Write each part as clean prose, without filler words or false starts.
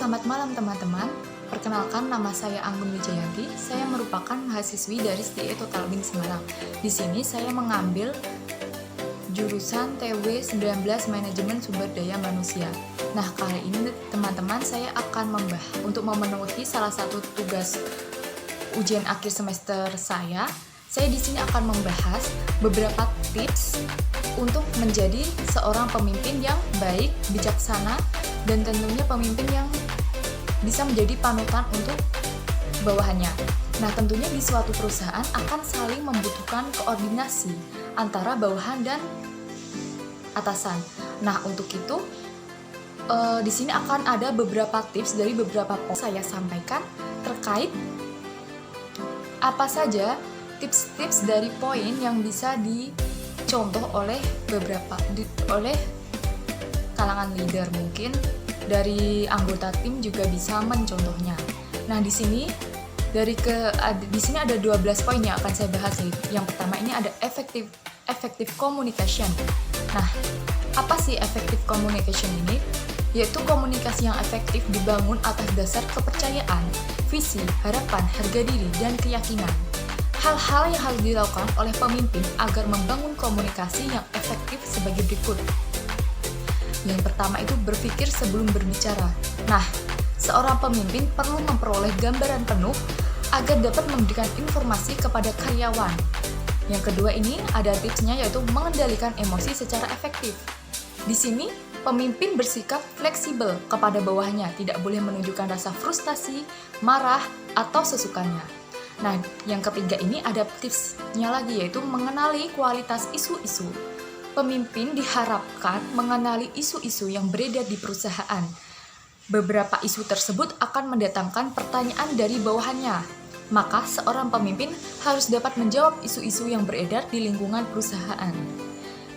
selamat malam teman-teman. Perkenalkan, nama saya Anggun Wijayanti. Saya merupakan mahasiswi dari SDE Total Wing Semarang. Di sini saya mengambil jurusan TW 19 Manajemen Sumber Daya Manusia. Nah, kali ini teman-teman saya akan untuk memenuhi salah satu tugas ujian akhir semester saya di sini akan membahas beberapa tips untuk menjadi seorang pemimpin yang baik, bijaksana, dan tentunya pemimpin yang bisa menjadi panutan untuk bawahannya. Nah, tentunya di suatu perusahaan akan saling membutuhkan koordinasi antara bawahan dan atasan. Nah, untuk itu di sini akan ada beberapa tips dari beberapa poin saya sampaikan terkait apa saja tips-tips dari poin yang bisa dicontoh oleh oleh kalangan leader, mungkin dari anggota tim juga bisa mencontohnya. Nah, di sini di sini ada 12 poin yang akan saya bahas nih. Yang pertama ini ada effective communication. Nah, apa sih effective communication ini? Yaitu komunikasi yang efektif dibangun atas dasar kepercayaan, visi, harapan, harga diri, dan keyakinan. Hal-hal yang harus dilakukan oleh pemimpin agar membangun komunikasi yang efektif sebagai berikut. Yang pertama itu berpikir sebelum berbicara. Nah, seorang pemimpin perlu memperoleh gambaran penuh agar dapat memberikan informasi kepada karyawan. Yang kedua ini ada tipsnya, yaitu mengendalikan emosi secara efektif. Di sini, pemimpin bersikap fleksibel kepada bawahnya, tidak boleh menunjukkan rasa frustasi, marah, atau sesukanya. Nah, yang ketiga ini ada tipsnya lagi, yaitu mengenali kualitas isu-isu. Pemimpin diharapkan mengenali isu-isu yang beredar di perusahaan. Beberapa isu tersebut akan mendatangkan pertanyaan dari bawahannya. Maka, seorang pemimpin harus dapat menjawab isu-isu yang beredar di lingkungan perusahaan.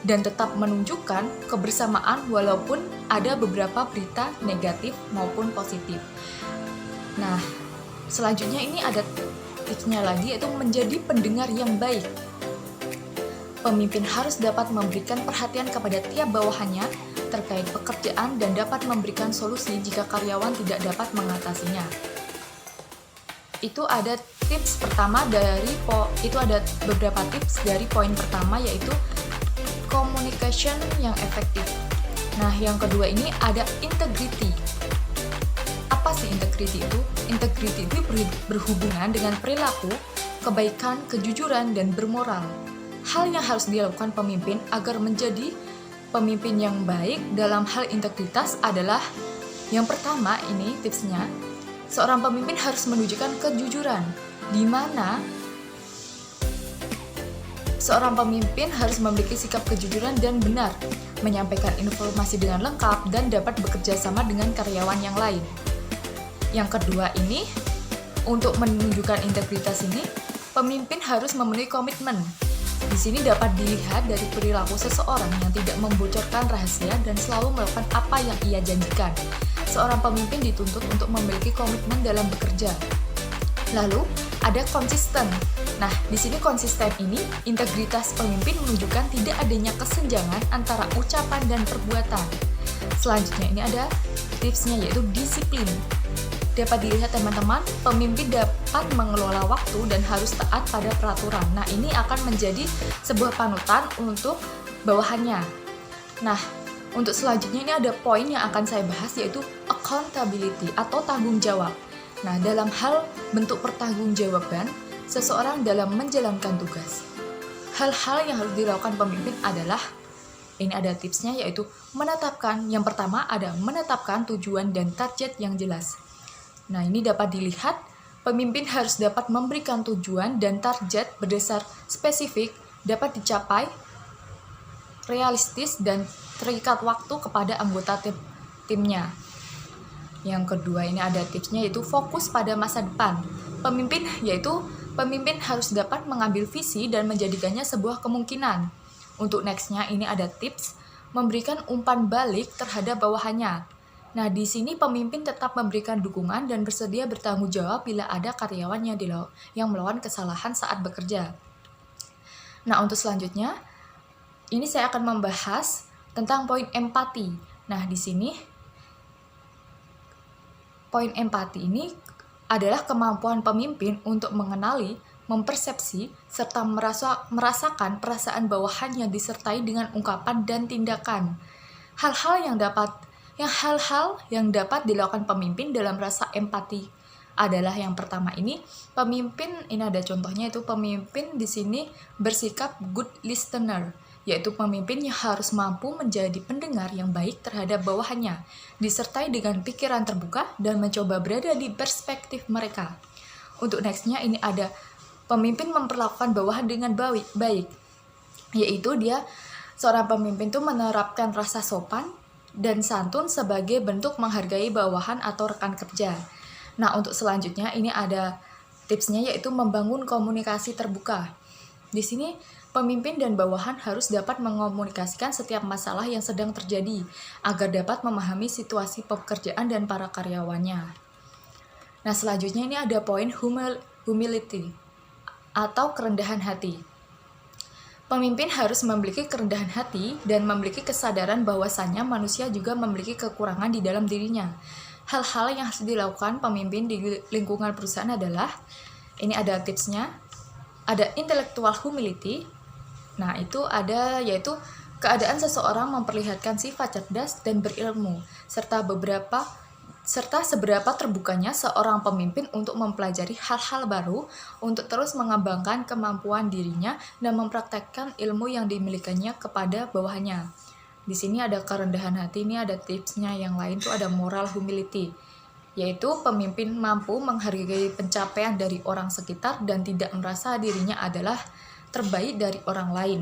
Dan tetap menunjukkan kebersamaan walaupun ada beberapa berita negatif maupun positif. Nah, selanjutnya ini ada tipsnya lagi, yaitu menjadi pendengar yang baik. Pemimpin harus dapat memberikan perhatian kepada tiap bawahannya terkait pekerjaan dan dapat memberikan solusi jika karyawan tidak dapat mengatasinya. Itu ada tips pertama itu ada beberapa tips dari poin pertama, yaitu communication yang efektif. Nah, yang kedua ini ada integrity. Apa sih integrity itu? Integrity itu berhubungan dengan perilaku, kebaikan, kejujuran, dan bermoral. Hal yang harus dilakukan pemimpin agar menjadi pemimpin yang baik dalam hal integritas adalah yang pertama ini tipsnya, seorang pemimpin harus menunjukkan kejujuran, di mana seorang pemimpin harus memiliki sikap kejujuran dan benar, menyampaikan informasi dengan lengkap, dan dapat bekerja sama dengan karyawan yang lain. Yang kedua ini, untuk menunjukkan integritas ini, pemimpin harus memenuhi komitmen. Di sini dapat dilihat dari perilaku seseorang yang tidak membocorkan rahasia dan selalu melakukan apa yang ia janjikan. Seorang pemimpin dituntut untuk memiliki komitmen dalam bekerja. Lalu, ada konsisten. Nah, di sini konsisten ini, integritas pemimpin menunjukkan tidak adanya kesenjangan antara ucapan dan perbuatan. Selanjutnya ini ada tipsnya, yaitu disiplin. Dapat dilihat teman-teman, pemimpin dapat mengelola waktu dan harus taat pada peraturan. Nah, ini akan menjadi sebuah panutan untuk bawahannya. Nah, untuk selanjutnya ini ada poin yang akan saya bahas, yaitu accountability atau tanggung jawab. Nah, dalam hal bentuk pertanggungjawaban seseorang dalam menjalankan tugas. Hal-hal yang harus dilakukan pemimpin adalah, ini ada tipsnya, yaitu yang pertama ada menetapkan tujuan dan target yang jelas. Nah, ini dapat dilihat, pemimpin harus dapat memberikan tujuan dan target berdasar spesifik, dapat dicapai, realistis, dan terikat waktu kepada anggota timnya. Yang kedua ini ada tipsnya, yaitu fokus pada masa depan. Pemimpin harus dapat mengambil visi dan menjadikannya sebuah kemungkinan. Untuk nextnya ini ada tips memberikan umpan balik terhadap bawahannya. Nah, di sini pemimpin tetap memberikan dukungan dan bersedia bertanggung jawab bila ada karyawan yang melakukan kesalahan saat bekerja. Nah, untuk selanjutnya, ini saya akan membahas tentang poin empati. Nah, di sini poin empati ini adalah kemampuan pemimpin untuk mengenali, mempersepsi, serta merasakan perasaan bawahannya disertai dengan ungkapan dan tindakan. Hal-hal yang dapat dilakukan pemimpin dalam rasa empati adalah yang pertama ini ada contohnya, itu pemimpin di sini bersikap good listener, yaitu pemimpin yang harus mampu menjadi pendengar yang baik terhadap bawahannya, disertai dengan pikiran terbuka dan mencoba berada di perspektif mereka. Untuk nextnya ini ada pemimpin memperlakukan bawahan dengan baik, yaitu seorang pemimpin itu menerapkan rasa sopan dan santun sebagai bentuk menghargai bawahan atau rekan kerja. Nah, untuk selanjutnya ini ada tipsnya, yaitu membangun komunikasi terbuka. Di sini pemimpin dan bawahan harus dapat mengomunikasikan setiap masalah yang sedang terjadi agar dapat memahami situasi pekerjaan dan para karyawannya. Nah, selanjutnya ini ada poin humility atau kerendahan hati. Pemimpin harus memiliki kerendahan hati dan memiliki kesadaran bahwasannya manusia juga memiliki kekurangan di dalam dirinya. Hal-hal yang harus dilakukan pemimpin di lingkungan perusahaan adalah, ini ada tipsnya, ada intellectual humility. Nah, yaitu keadaan seseorang memperlihatkan sifat cerdas dan berilmu, serta seberapa terbukanya seorang pemimpin untuk mempelajari hal-hal baru, untuk terus mengembangkan kemampuan dirinya dan mempraktekkan ilmu yang dimilikinya kepada bawahannya. Di sini ada kerendahan hati, ini ada tipsnya yang lain tuh ada moral humility, yaitu pemimpin mampu menghargai pencapaian dari orang sekitar dan tidak merasa dirinya adalah terbaik dari orang lain.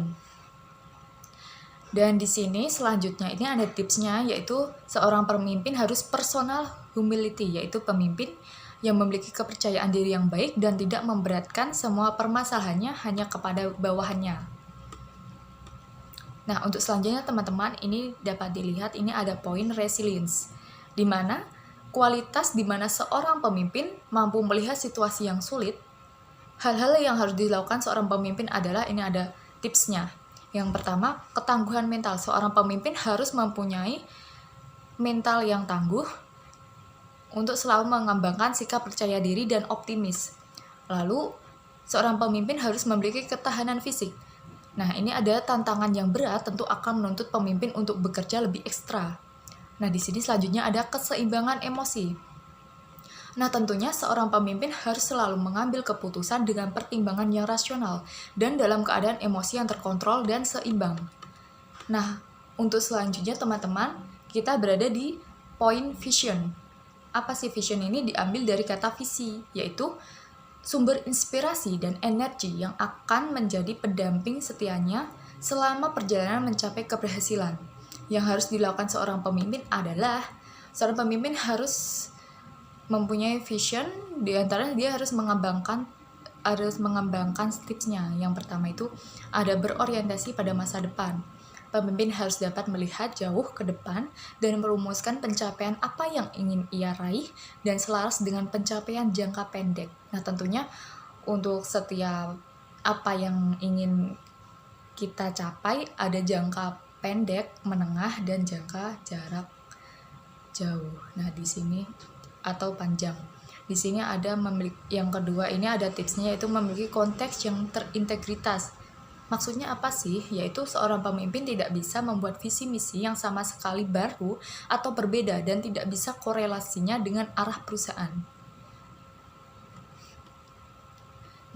Dan di sini selanjutnya ini ada tipsnya, yaitu seorang pemimpin harus personal humility, yaitu pemimpin yang memiliki kepercayaan diri yang baik dan tidak memberatkan semua permasalahannya hanya kepada bawahannya. Nah, untuk selanjutnya teman-teman, ini dapat dilihat, ini ada poin resilience, di mana kualitas di mana seorang pemimpin mampu melihat situasi yang sulit. Hal-hal yang harus dilakukan seorang pemimpin adalah, ini ada tipsnya. Yang pertama, ketangguhan mental. Seorang pemimpin harus mempunyai mental yang tangguh untuk selalu mengembangkan sikap percaya diri dan optimis. Lalu, seorang pemimpin harus memiliki ketahanan fisik. Nah, ini ada tantangan yang berat tentu akan menuntut pemimpin untuk bekerja lebih ekstra. Nah, di sini selanjutnya ada keseimbangan emosi. Nah, tentunya seorang pemimpin harus selalu mengambil keputusan dengan pertimbangan yang rasional dan dalam keadaan emosi yang terkontrol dan seimbang. Nah, untuk selanjutnya teman-teman, kita berada di poin vision. Apa sih vision ini? Diambil dari kata visi, yaitu sumber inspirasi dan energi yang akan menjadi pendamping setianya selama perjalanan mencapai keberhasilan. Yang harus dilakukan seorang pemimpin adalah, seorang pemimpin harus mempunyai vision, diantaranya dia harus mengembangkan tipsnya. Yang pertama itu ada berorientasi pada masa depan. Pemimpin harus dapat melihat jauh ke depan dan merumuskan pencapaian apa yang ingin ia raih dan selaras dengan pencapaian jangka pendek. Nah, tentunya untuk setiap apa yang ingin kita capai ada jangka pendek, menengah, dan jangka jarak jauh. Nah, di sini atau panjang. Di sini ada yang kedua, ini ada tipsnya, yaitu memiliki konteks yang terintegritas. Maksudnya apa sih? Yaitu seorang pemimpin tidak bisa membuat visi misi yang sama sekali baru atau berbeda dan tidak bisa korelasinya dengan arah perusahaan.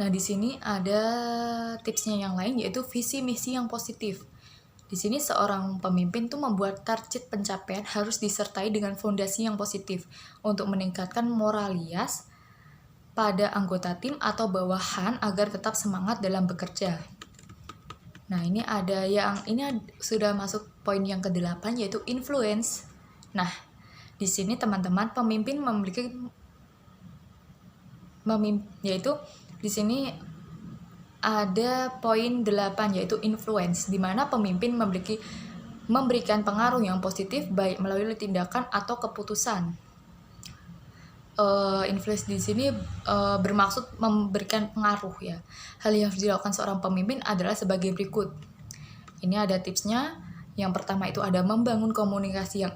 Nah, di sini ada tipsnya yang lain, yaitu visi misi yang positif. Di sini seorang pemimpin tuh membuat target pencapaian harus disertai dengan fondasi yang positif untuk meningkatkan moralitas pada anggota tim atau bawahan agar tetap semangat dalam bekerja. Nah, ini sudah masuk poin yang ke-8, yaitu influence. Nah, di sini teman-teman, pemimpin yaitu di sini ada poin 8, yaitu influence, di mana pemimpin memberikan pengaruh yang positif baik melalui tindakan atau keputusan. Influence di sini bermaksud memberikan pengaruh Hal yang harus dilakukan seorang pemimpin adalah sebagai berikut. Ini ada tipsnya. Yang pertama itu ada membangun komunikasi yang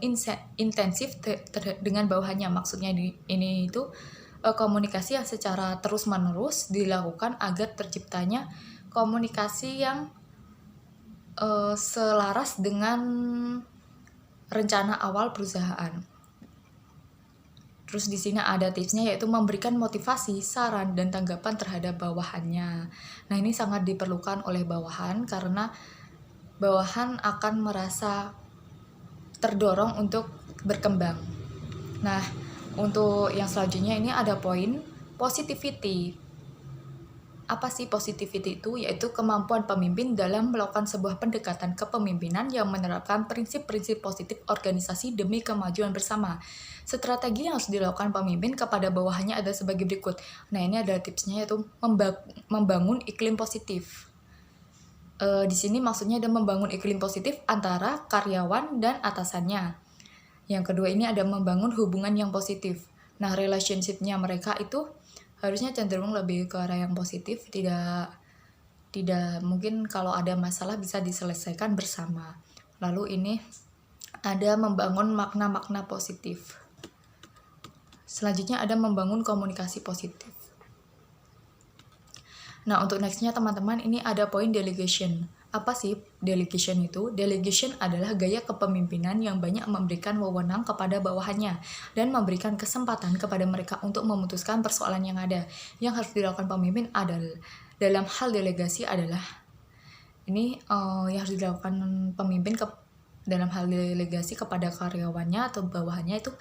intensif dengan bawahannya. Maksudnya ini itu komunikasi yang secara terus-menerus dilakukan agar terciptanya komunikasi yang selaras dengan rencana awal perusahaan. Terus di sini ada tipsnya, yaitu memberikan motivasi, saran, dan tanggapan terhadap bawahannya. Nah, ini sangat diperlukan oleh bawahan karena bawahan akan merasa terdorong untuk berkembang. Nah, untuk yang selanjutnya ini ada poin positivity. Apa sih positivity itu? Yaitu kemampuan pemimpin dalam melakukan sebuah pendekatan kepemimpinan yang menerapkan prinsip-prinsip positif organisasi demi kemajuan bersama. Strategi yang harus dilakukan pemimpin kepada bawahannya ada sebagai berikut. Nah, ini adalah tipsnya, yaitu membangun iklim positif. Di sini maksudnya ada membangun iklim positif antara karyawan dan atasannya. Yang kedua ini ada membangun hubungan yang positif. Nah, relationship-nya mereka itu harusnya cenderung lebih ke arah yang positif, tidak mungkin kalau ada masalah bisa diselesaikan bersama. Lalu ini ada membangun makna-makna positif. Selanjutnya ada membangun komunikasi positif. Nah, untuk nextnya teman-teman, ini ada poin delegation. Apa sih delegation itu? Delegation adalah gaya kepemimpinan yang banyak memberikan wewenang kepada bawahannya dan memberikan kesempatan kepada mereka untuk memutuskan persoalan yang ada. Yang harus dilakukan pemimpin adalah dalam hal delegasi adalah ini yang harus dilakukan pemimpin dalam hal delegasi kepada karyawannya atau bawahannya itu.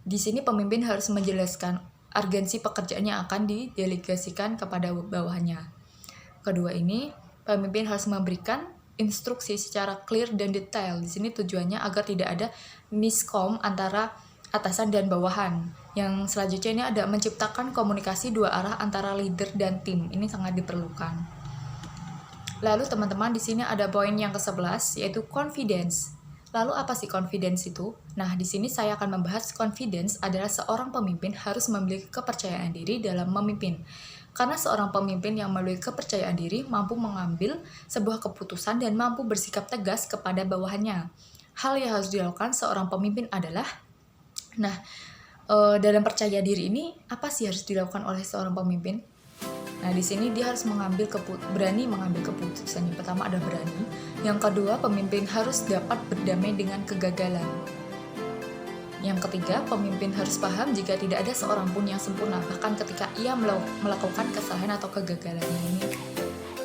Di sini pemimpin harus menjelaskan urgensi pekerjaan yang akan didelegasikan kepada bawahannya. Kedua ini, pemimpin harus memberikan instruksi secara clear dan detail. Di sini tujuannya agar tidak ada miskom antara atasan dan bawahan. Yang selanjutnya ini ada menciptakan komunikasi dua arah antara leader dan tim. Ini sangat diperlukan. Lalu teman-teman, di sini ada poin yang ke-11, yaitu confidence. Lalu apa sih confidence itu? Nah, di sini saya akan membahas confidence adalah seorang pemimpin harus memiliki kepercayaan diri dalam memimpin. Karena seorang pemimpin yang memiliki kepercayaan diri mampu mengambil sebuah keputusan dan mampu bersikap tegas kepada bawahannya. Hal yang harus dilakukan seorang pemimpin adalah, dalam percaya diri ini apa sih harus dilakukan oleh seorang pemimpin? Nah, di sini dia harus berani mengambil keputusan. Yang pertama ada berani. Yang kedua, pemimpin harus dapat berdamai dengan kegagalan. Yang ketiga, pemimpin harus paham jika tidak ada seorang pun yang sempurna, bahkan ketika ia melakukan kesalahan atau kegagalan. Ini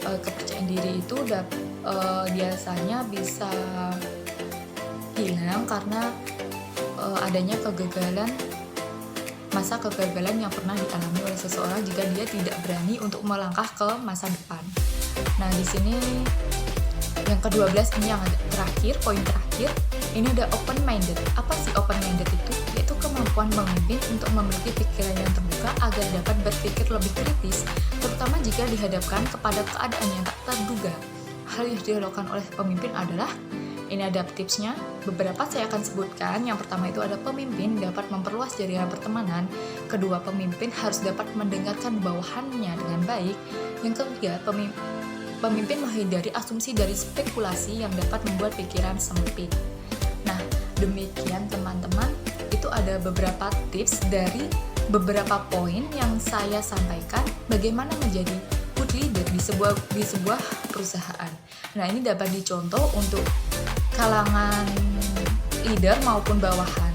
kepercayaan diri itu biasanya bisa hilang karena adanya masa kegagalan yang pernah dialami oleh seseorang jika dia tidak berani untuk melangkah ke masa depan. Nah, di sini yang ke-12 ini yang terakhir, poin terakhir. Ini ada open-minded. Apa sih open-minded itu? Yaitu kemampuan pemimpin untuk memiliki pikiran yang terbuka agar dapat berpikir lebih kritis, terutama jika dihadapkan kepada keadaan yang tak terduga. Hal yang dilakukan oleh pemimpin adalah, ini ada tipsnya, beberapa saya akan sebutkan. Yang pertama itu ada pemimpin dapat memperluas jaringan pertemanan. Kedua, pemimpin harus dapat mendengarkan bawahannya dengan baik. Yang ketiga, pemimpin menghindari asumsi dari spekulasi yang dapat membuat pikiran sempit. Nah, demikian teman-teman, itu ada beberapa tips dari beberapa poin yang saya sampaikan bagaimana menjadi good leader di sebuah perusahaan. Nah, ini dapat dicontoh untuk kalangan leader maupun bawahan.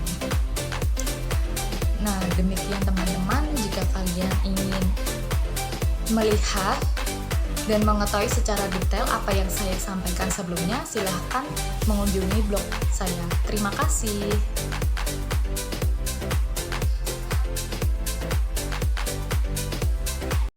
Nah, demikian teman-teman, jika kalian ingin melihat dan mengetahui secara detail apa yang saya sampaikan sebelumnya, silahkan mengunjungi blog saya. Terima kasih.